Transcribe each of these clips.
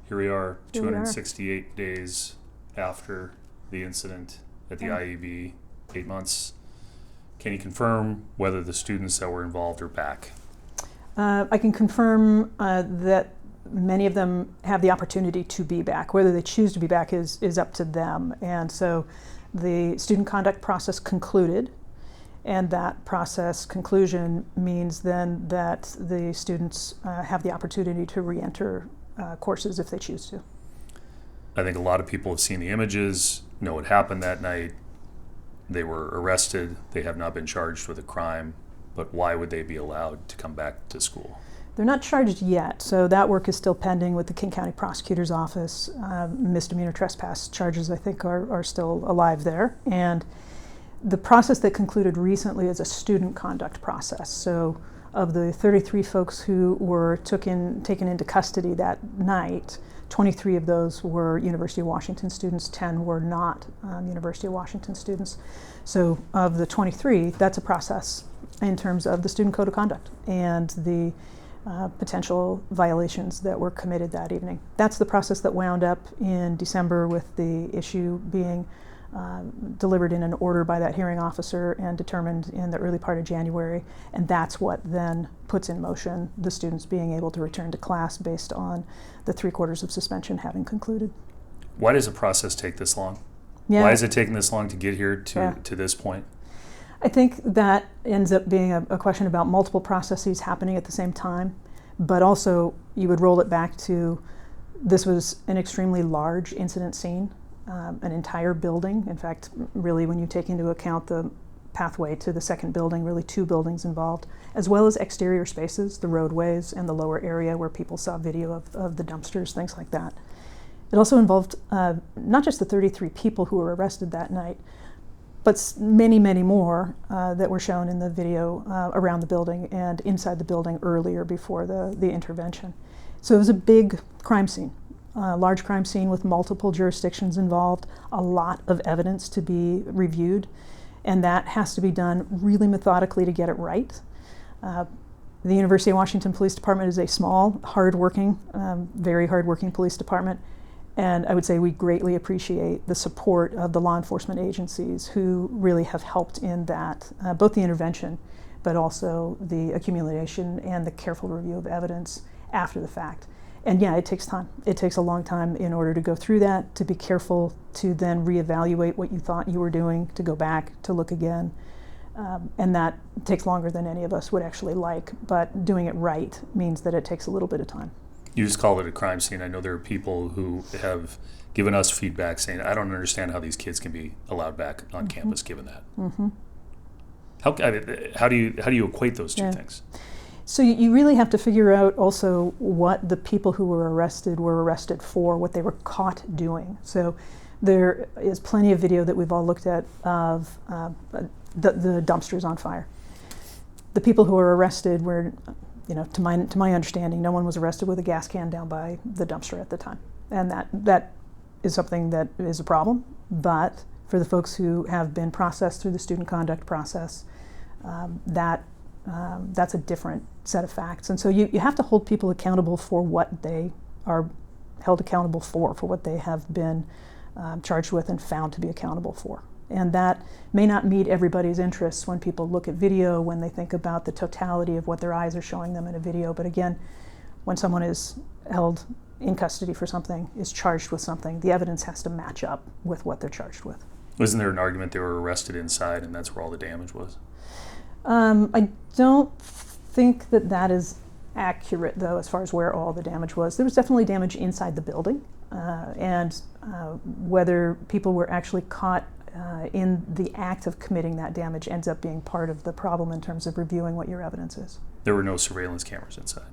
Here we are, Here we are. 268 days after the incident at the IEB, 8 months. Can you confirm whether the students that were involved are back? I can confirm that many of them have the opportunity to be back. Whether they choose to be back is up to them. And so the student conduct process concluded, and that process conclusion means then that the students have the opportunity to re-enter courses if they choose to. I think a lot of people have seen the images, know what happened that night. They were arrested. They have not been charged with a crime, but why would they be allowed to come back to school? They're not charged yet, so that work is still pending with the King County Prosecutor's Office. Misdemeanor trespass charges, I think, are still alive there. And the process that concluded recently is a student conduct process. So of the 33 folks who were taken into custody that night, 23 of those were University of Washington students, 10 were not University of Washington students. So of the 23, that's a process in terms of the student code of conduct and the potential violations that were committed that evening. That's the process that wound up in December with the issue being delivered in an order by that hearing officer and determined in the early part of January, and that's what then puts in motion the students being able to return to class based on the 3/4 of suspension having concluded. Why does a process take this long? Yeah. Why is it taking this long to get here to this point? I think that ends up being a question about multiple processes happening at the same time, but also you would roll it back to this was an extremely large incident scene. An entire building. In fact, really, when you take into account the pathway to the second building, really 2 buildings involved, as well as exterior spaces, the roadways and the lower area where people saw video of the dumpsters, things like that. It also involved not just the 33 people who were arrested that night, but many, many more that were shown in the video around the building and inside the building earlier before the intervention. So it was a big crime scene. Large crime scene with multiple jurisdictions involved, a lot of evidence to be reviewed, and that has to be done really methodically to get it right. The University of Washington Police Department is a small, hard-working, very hard-working police department, and I would say we greatly appreciate the support of the law enforcement agencies who really have helped in that, both the intervention, but also the accumulation and the careful review of evidence after the fact. And yeah, it takes time. It takes a long time in order to go through that, to be careful, to then reevaluate what you thought you were doing, to go back, to look again. And that takes longer than any of us would actually like, but doing it right means that it takes a little bit of time. You just called it a crime scene. I know there are people who have given us feedback saying, I don't understand how these kids can be allowed back on campus given that. Mm-hmm. How do you equate those two things? So you really have to figure out also what the people who were arrested for, what they were caught doing. So there is plenty of video that we've all looked at of the dumpsters on fire. The people who were arrested were, to my understanding, no one was arrested with a gas can down by the dumpster at the time. And that is something that is a problem. But for the folks who have been processed through the student conduct process, that's a different set of facts. And so you have to hold people accountable for what they are held accountable for what they have been charged with and found to be accountable for. And that may not meet everybody's interests when people look at video, when they think about the totality of what their eyes are showing them in a video. But again, when someone is held in custody for something, is charged with something, the evidence has to match up with what they're charged with. Wasn't there an argument they were arrested inside and that's where all the damage was? I don't think that is accurate, though, as far as where all the damage was. There was definitely damage inside the building, and whether people were actually caught in the act of committing that damage ends up being part of the problem in terms of reviewing what your evidence is. There were no surveillance cameras inside.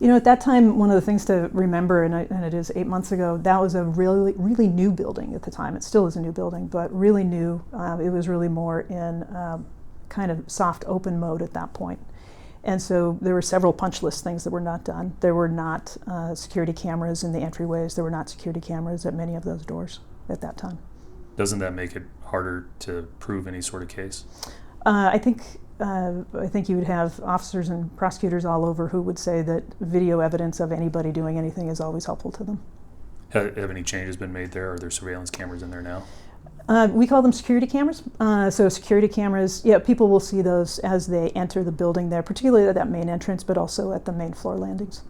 At that time, one of the things to remember, and it is 8 months ago, that was a really, really new building at the time. It still is a new building, but really new. It was really more in kind of soft open mode at that point. And so there were several punch list things that were not done. There were not security cameras in the entryways. There were not security cameras at many of those doors at that time. Doesn't that make it harder to prove any sort of case? I think I think you would have officers and prosecutors all over who would say that video evidence of anybody doing anything is always helpful to them. Have any changes been made there? Are there surveillance cameras in there now? We call them security cameras. So security cameras, yeah, people will see those as they enter the building there, particularly at that main entrance, but also at the main floor landings.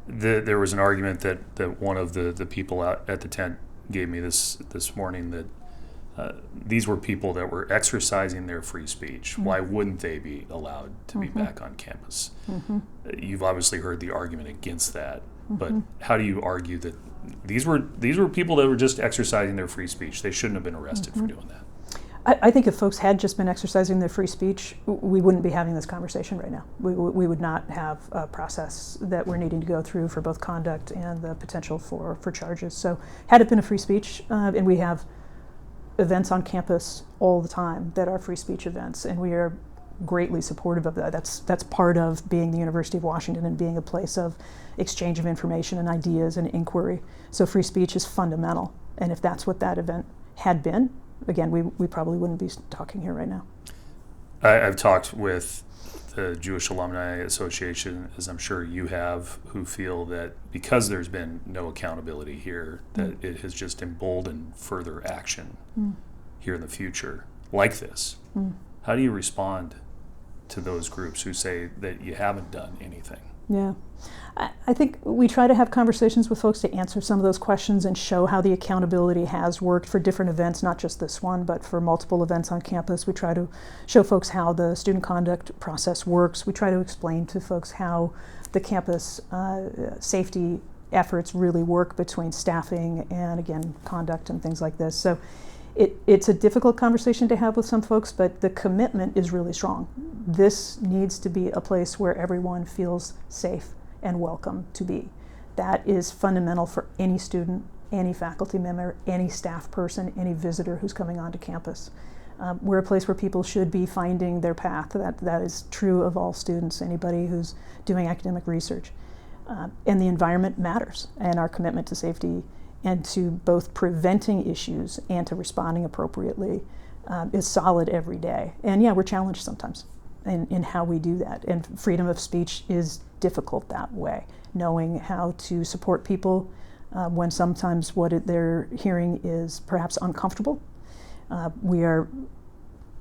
There was an argument that one of the people out at the tent gave me this morning, that these were people that were exercising their free speech. Why wouldn't they be allowed to be back on campus? You've obviously heard the argument against that, but how do you argue that these were people that were just exercising their free speech? They shouldn't have been arrested for doing that. I think if folks had just been exercising their free speech, we wouldn't be having this conversation right now. We would not have a process that we're needing to go through for both conduct and the potential for charges. So had it been a free speech, and we have events on campus all the time that are free speech events, and we are greatly supportive of that. That's part of being the University of Washington and being a place of exchange of information and ideas and inquiry. So free speech is fundamental, and if that's what that event had been, again, we probably wouldn't be talking here right now. I've talked with the Jewish Alumni Association, as I'm sure you have, who feel that because there's been no accountability here, that it has just emboldened further action here in the future like this. How do you respond to those groups who say that you haven't done anything? Yeah. I think we try to have conversations with folks to answer some of those questions and show how the accountability has worked for different events, not just this one, but for multiple events on campus. We try to show folks how the student conduct process works. We try to explain to folks how the campus safety efforts really work between staffing and, again, conduct and things like this. So it's a difficult conversation to have with some folks, but the commitment is really strong. This needs to be a place where everyone feels safe and welcome to be. That is fundamental for any student, any faculty member, any staff person, any visitor who's coming onto campus. We're a place where people should be finding their path. That is true of all students, anybody who's doing academic research. And the environment matters, and our commitment to safety and to both preventing issues and to responding appropriately is solid every day. And yeah, we're challenged sometimes in how we do that. And freedom of speech is difficult that way, knowing how to support people when sometimes what they're hearing is perhaps uncomfortable. We are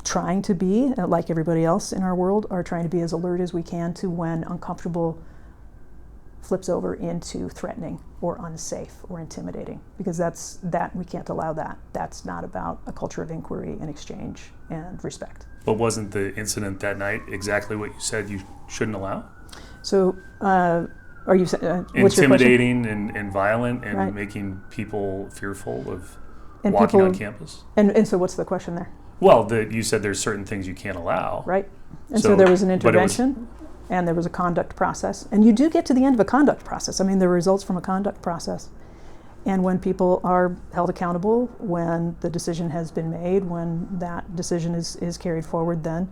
trying to be, like everybody else in our world, are trying to be as alert as we can to when uncomfortable flips over into threatening or unsafe or intimidating, because we can't allow that. That's not about a culture of inquiry and exchange and respect. But wasn't the incident that night exactly what you said you shouldn't allow? So are you intimidating and violent and right. Making people fearful of and walking people, on campus? And so what's the question there? Well, you said there's certain things you can't allow. Right. And so there was an intervention. And there was a conduct process. And you do get to the end of a conduct process. I mean, there are results from a conduct process. And when people are held accountable, when the decision has been made, when that decision is carried forward, then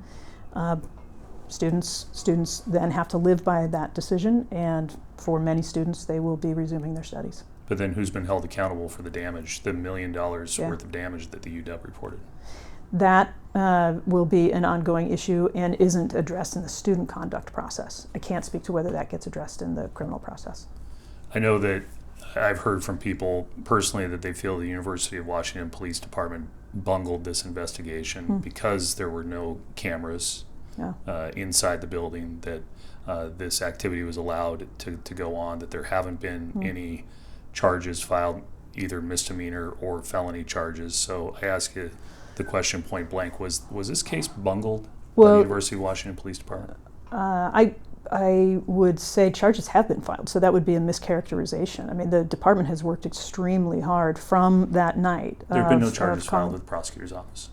students then have to live by that decision. And for many students, they will be resuming their studies. But then who's been held accountable for the damage, the $1 million worth of damage that the UW reported? That will be an ongoing issue and isn't addressed in the student conduct process. I can't speak to whether that gets addressed in the criminal process. I know that I've heard from people personally that they feel the University of Washington Police Department bungled this investigation because there were no cameras inside the building, that this activity was allowed to go on, that there haven't been any charges filed, either misdemeanor or felony charges. So I ask you the question point blank, was this case bungled by the University of Washington Police Department? I would say charges have been filed, so that would be a mischaracterization. I mean, the department has worked extremely hard from that night. There have been no charges filed with the prosecutor's office.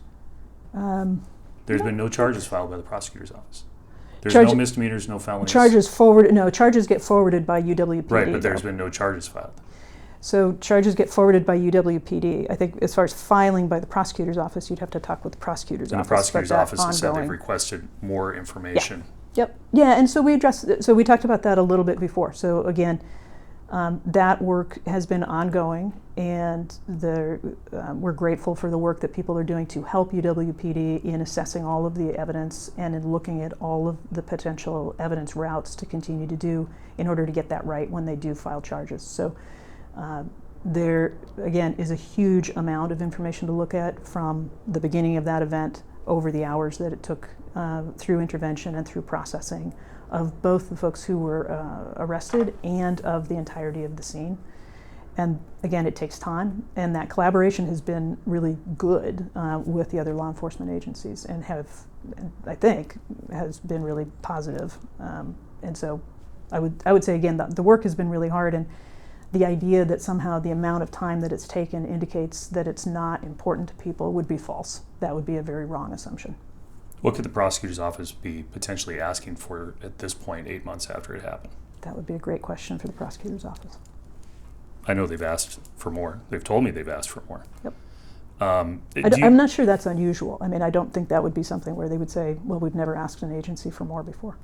There's been no charges filed by the prosecutor's office. There's no misdemeanors, no felonies. Charges get forwarded by UWPD. Right, but there's been no charges filed. So charges get forwarded by UWPD. I think as far as filing by the prosecutor's office, you'd have to talk with the prosecutor's office. And the prosecutor's office has said they've requested more information. Yep. Yeah, and so we talked about that a little bit before. So again, That work has been ongoing, and we're grateful for the work that people are doing to help UWPD in assessing all of the evidence and in looking at all of the potential evidence routes to continue to do in order to get that right when they do file charges. So there, again, is a huge amount of information to look at from the beginning of that event over the hours that it took through intervention and through processing of both the folks who were arrested and of the entirety of the scene. And again, it takes time, and that collaboration has been really good with the other law enforcement agencies, and I think, has been really positive. And so I would say, again, the work has been really hard, and the idea that somehow the amount of time that it's taken indicates that it's not important to people would be false. That would be a very wrong assumption. What could the prosecutor's office be potentially asking for at this point, 8 months after it happened? That would be a great question for the prosecutor's office. I know they've asked for more. They've told me they've asked for more. Yep. I'm not sure that's unusual. I mean, I don't think that would be something where they would say, well, we've never asked an agency for more before.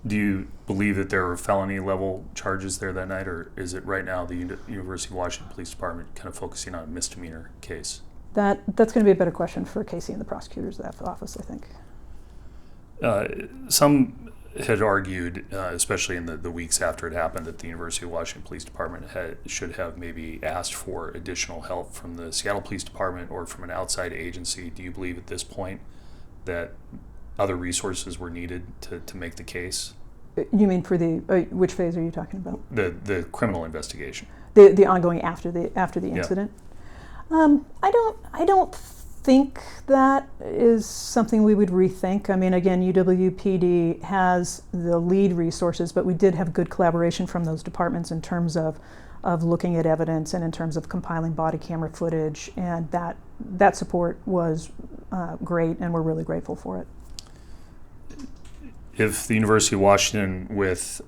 Do you believe that there were felony level charges there that night, or is it right now the University of Washington Police Department kind of focusing on a misdemeanor case? That's going to be a better question for Casey and the prosecutor's office, I think. Some had argued, especially in the weeks after it happened, that the University of Washington Police Department should have maybe asked for additional help from the Seattle Police Department or from an outside agency. Do you believe at this point that other resources were needed to make the case? You mean for the which phase are you talking about? The criminal investigation. The ongoing after the incident. Yeah. I don't think that is something we would rethink. I mean, again, UWPD has the lead resources, but we did have good collaboration from those departments in terms of looking at evidence and in terms of compiling body camera footage, and that support was great, and we're really grateful for it. If the University of Washington, with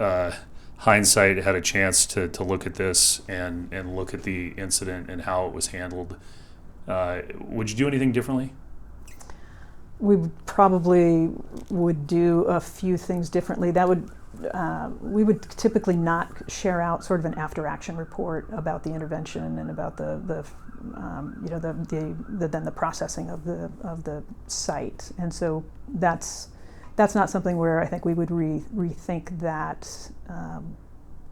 hindsight, had a chance to look at this and look at the incident and how it was handled, would you do anything differently? We probably would do a few things differently. We would typically not share out sort of an after-action report about the intervention and about the processing of the site, and so that's not something where I think we would rethink that,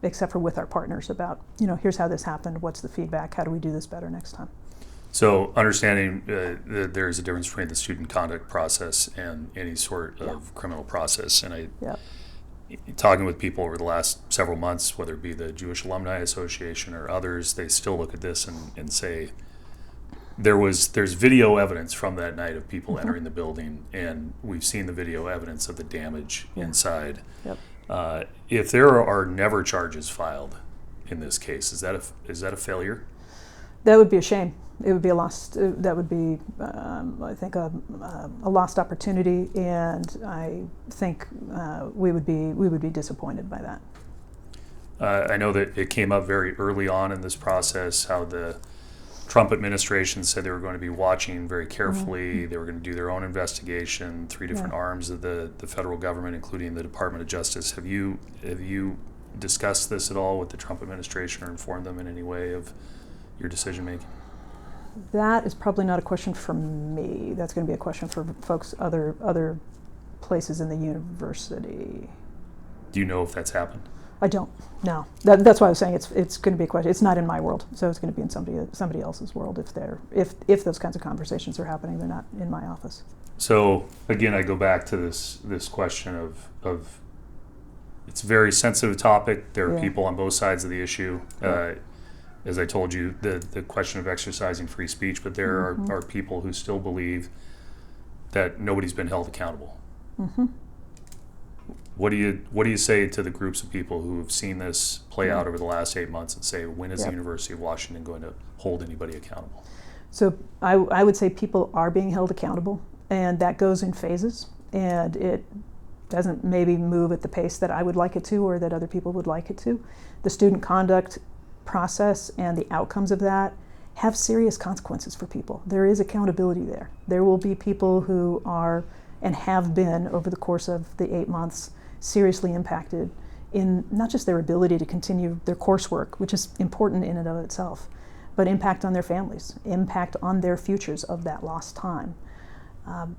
except for with our partners about, here's how this happened, what's the feedback, how do we do this better next time. So understanding that there is a difference between the student conduct process and any sort of criminal process, and talking with people over the last several months, whether it be the Jewish Alumni Association or others, they still look at this and say, there's video evidence from that night of people entering the building, and we've seen the video evidence of the damage inside. Yep. If there are never charges filed in this case, is that a failure? That would be a shame. It would be a lost. That would be, I think, a lost opportunity, and I think we would be disappointed by that. I know that it came up very early on in this process how the Trump administration said they were going to be watching very carefully. Mm-hmm. They were going to do their own investigation. 3 different arms of the federal government, including the Department of Justice. Have you discussed this at all with the Trump administration or informed them in any way of your decision making? That is probably not a question for me. That's going to be a question for folks other places in the university. Do you know if that's happened? I don't. No. That's why I was saying it's going to be a question. It's not in my world, so it's going to be in somebody else's world if those kinds of conversations are happening. They're not in my office. So again, I go back to this question of it's a very sensitive topic. There are people on both sides of the issue. As I told you, the question of exercising free speech, but there are people who still believe that nobody's been held accountable. Mm-hmm. What do you say to the groups of people who have seen this play out over the last 8 months and say, when is the University of Washington going to hold anybody accountable? So I would say people are being held accountable, and that goes in phases, and it doesn't maybe move at the pace that I would like it to or that other people would like it to. The student conduct process and the outcomes of that have serious consequences for people. There is accountability there. There will be people who are and have been over the course of the 8 months seriously impacted in not just their ability to continue their coursework, which is important in and of itself, but impact on their families, impact on their futures of that lost time.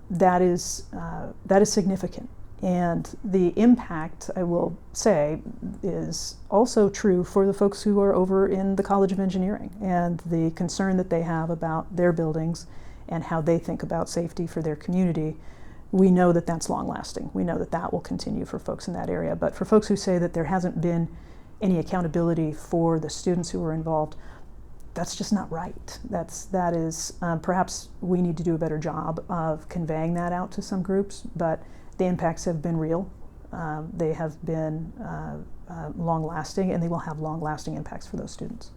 That is significant. And the impact, I will say, is also true for the folks who are over in the College of Engineering and the concern that they have about their buildings and how they think about safety for their community. We know that that's long-lasting. We know that that will continue for folks in that area. But for folks who say that there hasn't been any accountability for the students who were involved, that's just not right. That is perhaps we need to do a better job of conveying that out to some groups, but the impacts have been real. They have been long-lasting, and they will have long-lasting impacts for those students.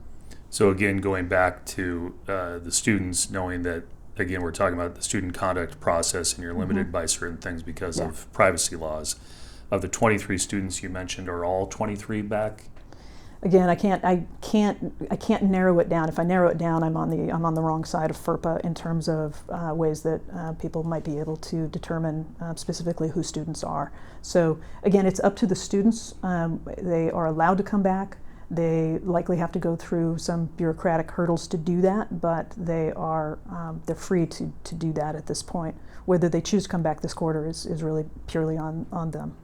So again, going back to the students, knowing that, again, we're talking about the student conduct process, and you're limited by certain things because of privacy laws. Of the 23 students you mentioned, are all 23 back? Again, I can't narrow it down. If I narrow it down, I'm on the wrong side of FERPA in terms of ways that people might be able to determine specifically who students are. So again, it's up to the students. They are allowed to come back. They likely have to go through some bureaucratic hurdles to do that, but they're free to do that at this point. Whether they choose to come back this quarter is really purely on them.